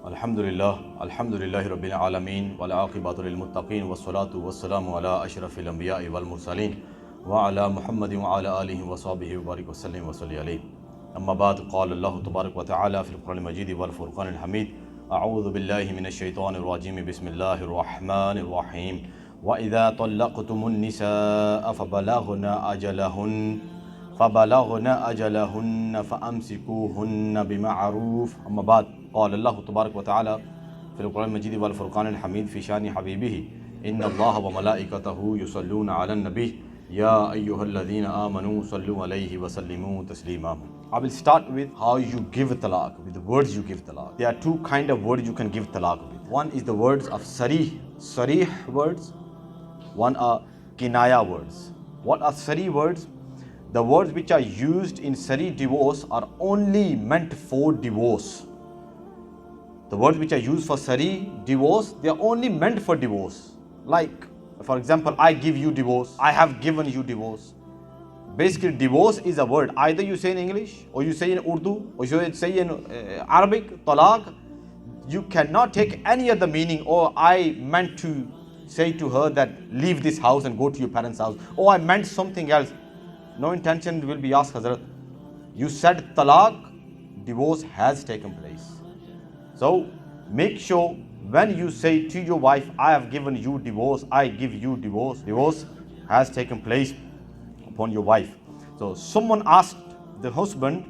Alhamdulillahi Rabbil Alameen, wal aqibatu lil muttaqeen, wassalatu wassalamu ala ashrafil anbiya'i wal mursaleen, wa ala Muhammadin wa ala alihi wa sahbihi wa barik wa sallim wa salli alayhi. Amma ba'd, qala Allahu tabarak wa ta'ala fil Qur'an al-Majid wal Furqan al-Hamid, a'udhu billahi minash shaitanir rajim, bismillahir rahmanir rahim. Wa idha tallaqtumun nisaa فبلغنا أجلهن فأمسكوهن بمعروف. أما بعد، قال الله تبارك وتعالى في القرآن المجيد والفرقان الحميد في شأن حبيبه إن الله وملائكته يصلون على النبي يا أيها الذين آمنوا صلوا عليه وسلموا تسليما. I will start with how you give talaq, with the words you give talaq. There are two kind of words you can give talaq with. One is the words of sarih words. One are kinaya words. What are sarih words? The words which are used in sarih divorce are only meant for divorce. The words which are used for sarih divorce, they are only meant for divorce. Like, for example, I give you divorce, I have given you divorce. Basically, divorce is a word. Either you say in English, or you say in Urdu, or you say in Arabic, talaq. You cannot take any other meaning. Or I meant to say to her that leave this house and go to your parents' house. Or I meant something else. No intention will be asked, Hazrat. You said talaq, divorce has taken place. So make sure when you say to your wife, I have given you divorce, I give you divorce, divorce has taken place upon your wife. So someone asked the husband,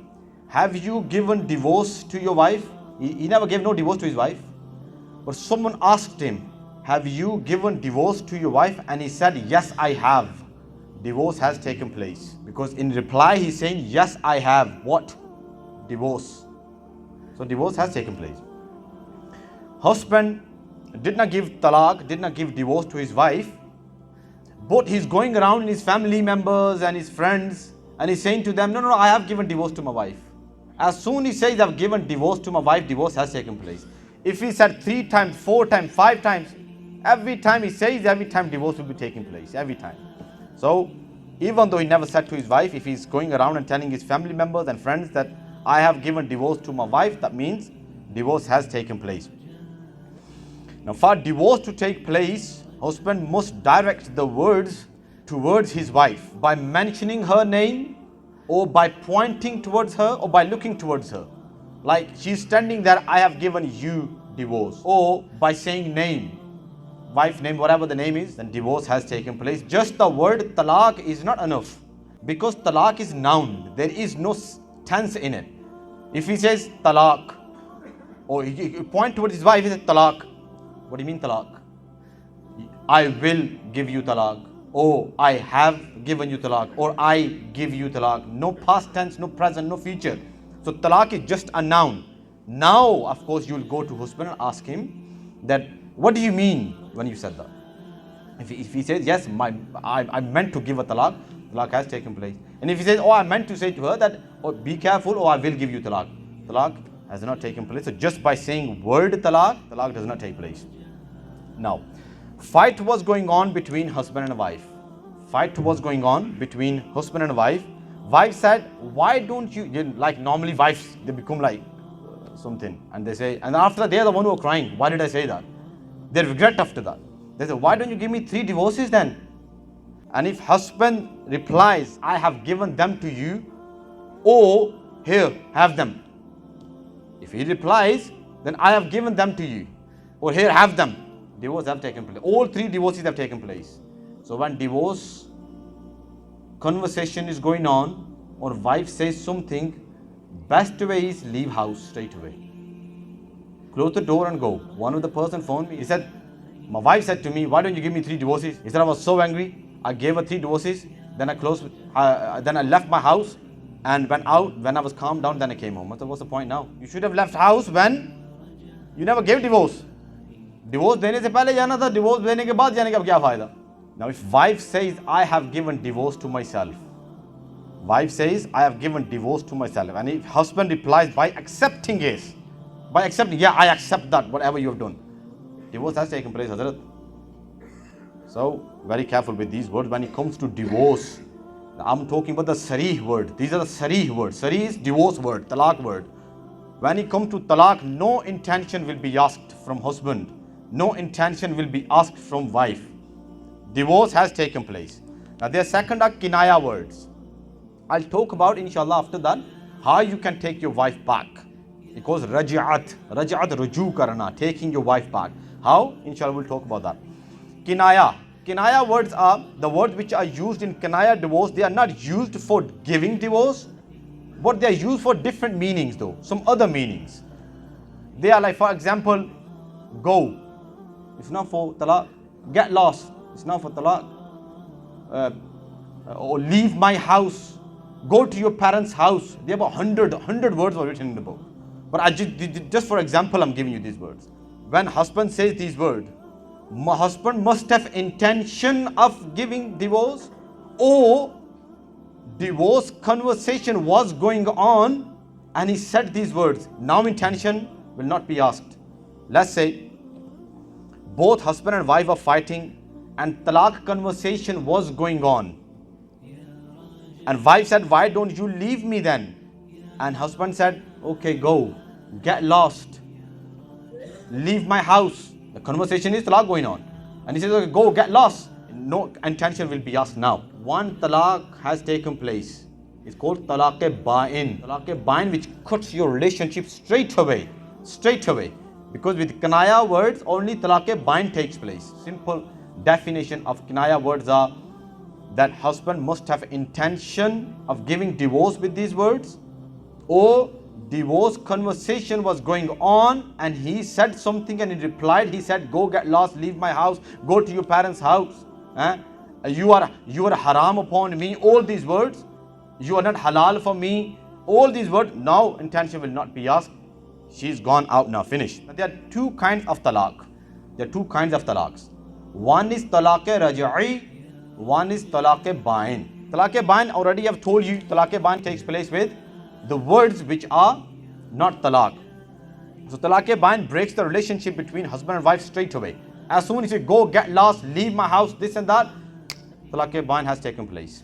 have you given divorce to your wife? He never gave no divorce to his wife. But someone asked him, have you given divorce to your wife? And he said, yes, I have. Divorce has taken place. Because in reply he's saying, yes, I have. What? Divorce. So divorce has taken place. Husband did not give talaq, did not give divorce to his wife, but he's going around in his family members and his friends and he's saying to them, no, I have given divorce to my wife. As soon as he says, I've given divorce to my wife, divorce has taken place. If he said 3 times, 4 times, 5 times, every time he says, every time divorce will be taking place, every time. So, even though he never said to his wife, if he's going around and telling his family members and friends that I have given divorce to my wife, that means divorce has taken place. Now, for divorce to take place, husband must direct the words towards his wife by mentioning her name, or by pointing towards her, or by looking towards her. Like she's standing there, I have given you divorce. Or by saying name, wife name, whatever the name is, then divorce has taken place. Just the word talaq is not enough, because talaq is noun. There is no tense in it. If he says talaq, or he point towards his wife, he says talaq. What do you mean talaq? I will give you talaq, or I have given you talaq, or I give you talaq. No past tense, no present, no future. So talaq is just a noun. Now, of course, you will go to husband and ask him that, what do you mean when you said that? If he says, yes, I meant to give a talaq, talaq has taken place. And if he says, I meant to say to her that, be careful, or I will give you talaq, talaq has not taken place. So just by saying word talaq, talaq does not take place. Now, fight was going on between husband and wife. Fight was going on between husband and wife. Wife said, why don't you, like normally wives, they become like something. And they say, and after that, they are the one who are crying. Why did I say that? They regret after that. They say, why don't you give me 3 divorces then? And if husband replies, I have given them to you, or here, have them. If he replies, then I have given them to you, or here, have them. Divorce have taken place. All 3 divorces have taken place. So when divorce conversation is going on, or wife says something, best way is leave house straight away. Close the door and go. One of the person phoned me. He said, my wife said to me, why don't you give me 3 divorces? He said, I was so angry. I gave her 3 divorces. Then I left my house and went out. When I was calmed down, then I came home. I said, what's the point now? You should have left house when you never gave divorce. Divorce देने से पहले जाना था, divorce देने के बाद जाने का क्या फायदा? Now if wife says, I have given divorce to myself. Wife says, I have given divorce to myself. And if husband replies by accepting it, yeah, I accept that, whatever you have done. Divorce has taken place, Hazrat. So, very careful with these words when it comes to divorce. I'm talking about the sarih word. These are the sarih words. Sarih is divorce word, talaq word. When it comes to talaq, no intention will be asked from husband. No intention will be asked from wife. Divorce has taken place. Now their second are kinaya words. I'll talk about inshallah after that how you can take your wife back. It goes raj'at ruju karna, taking your wife back. How? Inshallah we'll talk about that. Kinaya words are the words which are used in kinaya divorce. They are not used for giving divorce, but they are used for different meanings though, some other meanings. They are like, for example, go. It's not for talaq. Get lost. It's not for talaq. Or leave my house. Go to your parents' house. There are about 100 words were written in the book. But I just for example, I'm giving you these words. When husband says these words, my husband must have intention of giving divorce, or divorce conversation was going on and he said these words. Now intention will not be asked. Let's say both husband and wife are fighting and talaq conversation was going on. And wife said, why don't you leave me then? And husband said, okay, go, get lost, leave my house. The conversation is talaq going on. And he says, okay, go, get lost. No intention will be asked now. One talaq has taken place. It's called talaq-e-ba'in. Talaq-e-ba'in, which cuts your relationship straight away. Because with kinaya words, only talaq-e-ba'in takes place. Simple definition of kinaya words are that husband must have intention of giving divorce with these words, or divorce conversation was going on and he said something and he replied, he said, go get lost, leave my house, go to your parents' house. You are haram upon me. All these words, you are not halal for me. All these words, now intention will not be asked. She's gone out now, finished. Now, there are two kinds of talaq. There are two kinds of talaqs. One is talaq-e-raj'i, one is talaq-e-ba'in. Talaq-e-ba'in, already I've told you, talaq-e-ba'in takes place with the words which are not talaq. So talaq-e-ba'in breaks the relationship between husband and wife straight away. As soon as you go, get lost, leave my house, this and that, talaq-e-ba'in has taken place.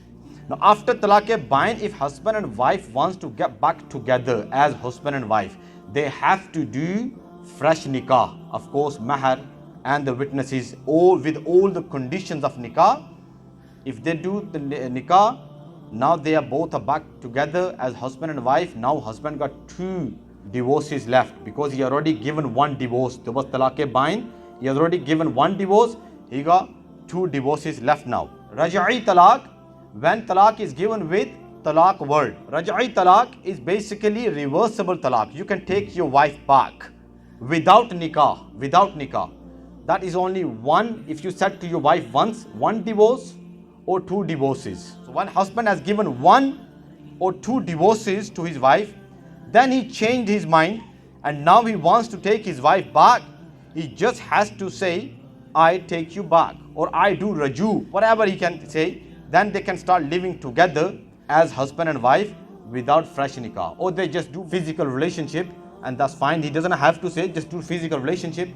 Now after talaq-e-ba'in, if husband and wife wants to get back together as husband and wife, they have to do fresh nikah. Of course, mahar and the witnesses, all with all the conditions of nikah. If they do the nikah, now they are both back together as husband and wife. Now husband got 2 divorces left because he already given 1 divorce. There was talaq-e-ba'in. He has already given 1 divorce. He got 2 divorces left now. Raj'i talaq, when talaq is given with talaq word. Raj'i talaq is basically reversible talaq. You can take your wife back without nikah. That is only one. If you said to your wife once, 1 divorce or 2 divorces. So when husband has given 1 or 2 divorces to his wife, then he changed his mind and now he wants to take his wife back. He just has to say, I take you back, or I do raju, whatever he can say. Then they can start living together as husband and wife without fresh nikah, or they just do physical relationship and that's fine. He doesn't have to say just do physical relationship.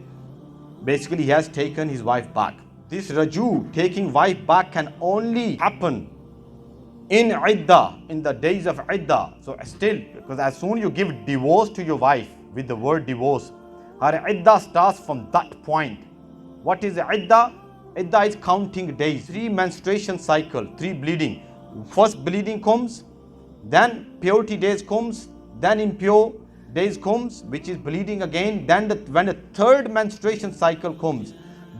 Basically he has taken his wife back. This raju, taking wife back, can only happen in iddah, in the days of iddah. So still, because as soon you give divorce to your wife with the word divorce, her iddah starts from that point. What is iddah? Iddah is counting days. 3 menstruation cycle, 3 bleeding. First bleeding comes, then purity days comes, then impure days comes, which is bleeding again. Then when the 3rd menstruation cycle comes,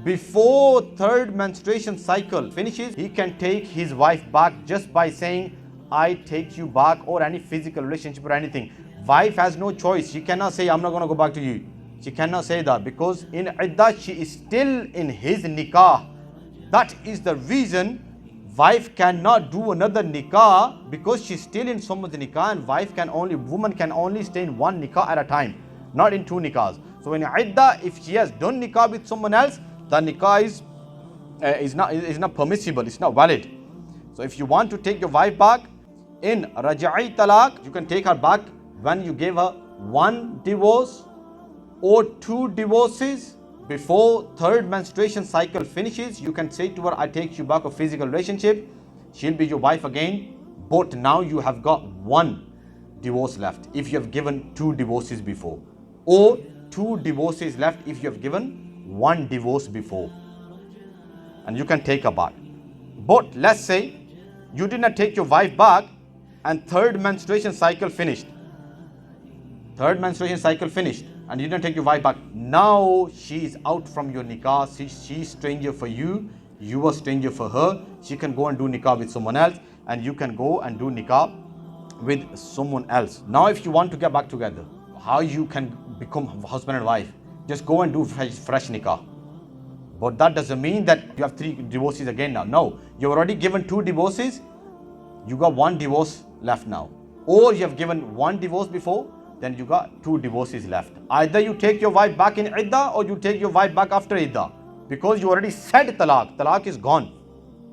before 3rd menstruation cycle finishes, he can take his wife back just by saying, I take you back, or any physical relationship or anything. Wife has no choice. She cannot say, I'm not going to go back to you. She cannot say that, because in iddah she is still in his nikah. That is the reason wife cannot do another nikah, because she's still in someone's nikah, and woman can only stay in 1 nikah at a time, not in 2 nikahs. So in iddah, if she has done nikah with someone else, the nikah is not permissible, it's not valid. So if you want to take your wife back in raj'i talaq, you can take her back when you gave her 1 divorce or 2 divorces. Before 3rd menstruation cycle finishes, you can say to her, I take you back, a physical relationship. She'll be your wife again, but now you have got 1 divorce left if you have given 2 divorces before, or 2 divorces left if you have given 1 divorce before, and you can take her back. But let's say you did not take your wife back and third menstruation cycle finished. Third menstruation cycle finished and you didn't take your wife back. Now she is out from your nikah. She's stranger for you. You are stranger for her. She can go and do nikah with someone else, and you can go and do nikah with someone else. Now if you want to get back together, how you can become husband and wife? Just go and do fresh nikah. But that doesn't mean that you have 3 divorces again now. No, you've already given 2 divorces. You got 1 divorce left now. Or you have given 1 divorce before, then you got 2 divorces left. Either you take your wife back in iddah or you take your wife back after iddah. Because you already said talaq. Talaq is gone.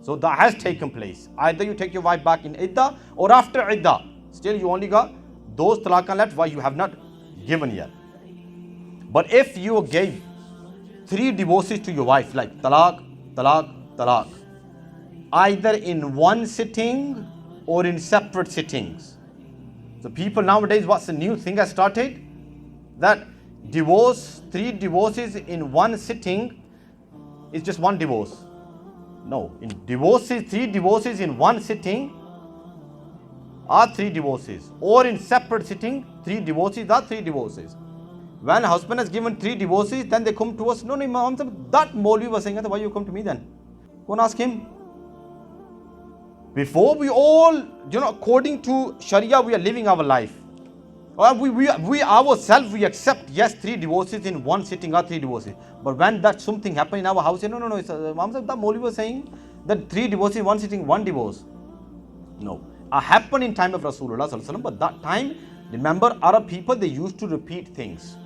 So that has taken place. Either you take your wife back in iddah or after iddah. Still you only got those talaqan left why you have not given yet. But if you gave 3 divorces to your wife, like talaq, talaq, talaq, either in one sitting or in separate sittings. So people nowadays, what's the new thing has started? That divorce, 3 divorces in one sitting is just 1 divorce. No, in divorces, 3 divorces in one sitting are 3 divorces. Or in separate sitting, 3 divorces are 3 divorces. When a husband has given 3 divorces, then they come to us. No, Imam Sahib, that Maulvi was saying, why you come to me then? Go and ask him. Before we all, according to Sharia, we are living our life. We ourselves, we accept, yes, 3 divorces in one sitting are 3 divorces. But when that something happened in our house, no, it's, Imam Sahib, that Maulvi was saying that 3 divorces in one sitting, 1 divorce. No. It happened in time of Rasulullah Sallallahu Alaihi Wasallam, but that time, remember, Arab people, they used to repeat things.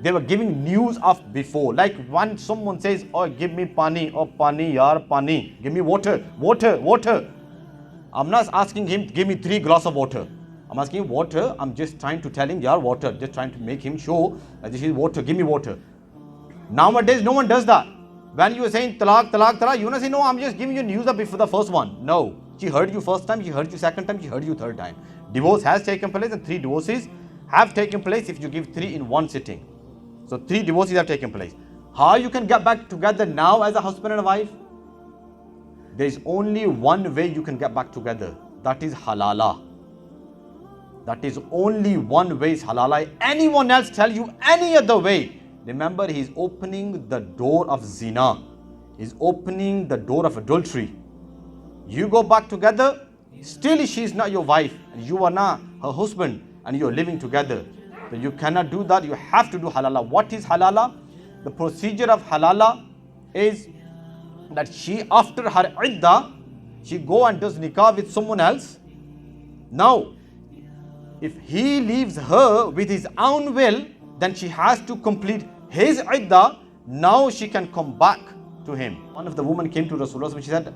They were giving news of before. Like when someone says, oh, give me pani, oh, pani, yaar, pani. Give me water, water, water. I'm not asking him, give me 3 glasses of water. I'm asking him water. I'm just trying to tell him, yaar, water. Just trying to make him show that this is water. Give me water. Nowadays, no one does that. When you are saying talaq, talaq, talaq, you not say, no, I'm just giving you news of before the first one. No. She heard you first time, she heard you second time, she heard you third time. Divorce has taken place and 3 divorces have taken place if you give 3 in one sitting. So 3 divorces have taken place. How you can get back together now as a husband and a wife? There is only one way you can get back together. That is halala. That is only one way is halala. Anyone else tell you any other way, remember he is opening the door of zina. He is opening the door of adultery. You go back together, still she is not your wife and you are not her husband and you are living together. So you cannot do that. You have to do halala. What is halala? The procedure of halala is that she, after her iddah, she go and does nikah with someone else. Now, if he leaves her with his own will, then she has to complete his iddah. Now she can come back to him. One of the women came to Rasulullah and she said,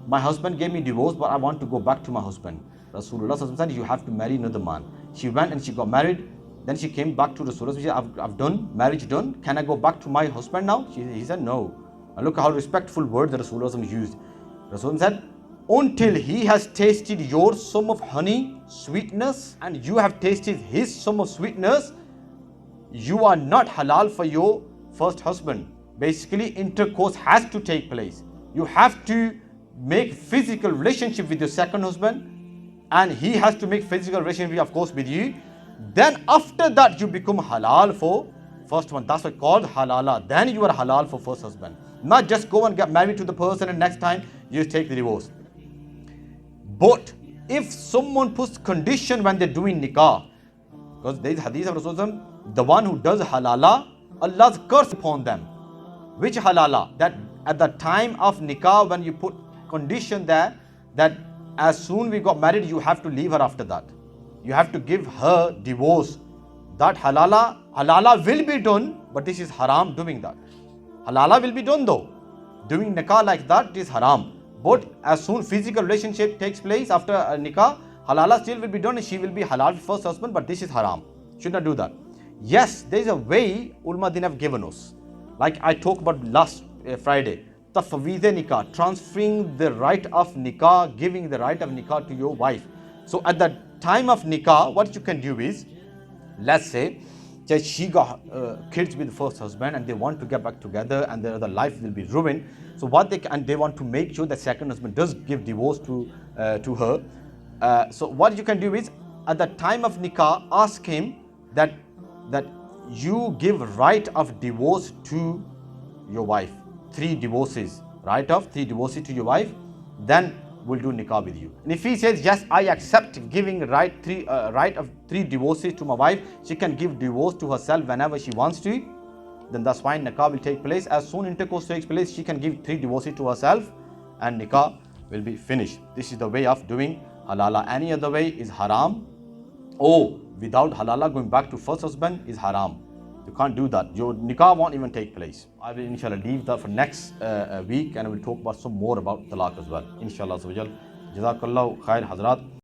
my husband gave me divorce, but I want to go back to my husband. Rasulullah said, you have to marry another man. She went and she got married. Then she came back to Rasulullah. She said, I've done, marriage done. Can I go back to my husband now? He said, no. And look how respectful word that Rasulullah used. Rasulullah said, until he has tasted your sum of honey, sweetness, and you have tasted his sum of sweetness, you are not halal for your first husband. Basically, intercourse has to take place. You have to make physical relationship with your second husband, and he has to make physical relationship, of course, with you. Then after that, you become halal for first one. That's why called halala. Then you are halal for first husband. Not just go and get married to the person and next time you take the divorce. But if someone puts condition when they're doing nikah, because there is hadith of Rasulullah, the one who does halala, Allah's curse upon them. Which halala? That at the time of nikah, when you put condition there, that as soon we got married, you have to leave her after that. You have to give her divorce. That halala will be done, but this is haram doing that. Halala will be done though. Doing nikah like that is haram. But as soon physical relationship takes place after nikah, halala still will be done and she will be halal first husband, but this is haram. Should not do that. Yes, there is a way ulama din have given us. Like I talked about last Friday. Tafweed nikah, transferring the right of nikah, giving the right of nikah to your wife. So at the time of nikah, what you can do is, let's say that she got kids with the first husband and they want to get back together and their life will be ruined. So what they want to make sure that second husband does give divorce to her. So what you can do is, at the time of nikah, ask him that you give right of divorce to your wife, 3 divorces, right of 3 divorces to your wife, then we'll do nikah with you. And if he says, yes, I accept giving right of 3 divorces to my wife, she can give divorce to herself whenever she wants to, then that's fine, nikah will take place. As soon intercourse takes place, she can give 3 divorces to herself and nikah will be finished. This is the way of doing halala. Any other way is haram. Oh, without halala going back to first husband is haram. You can't do that. Your nikah won't even take place. I will inshallah leave that for next week and I will talk about some more about talaq as well. Inshallah. Jazakallah khair hazrat.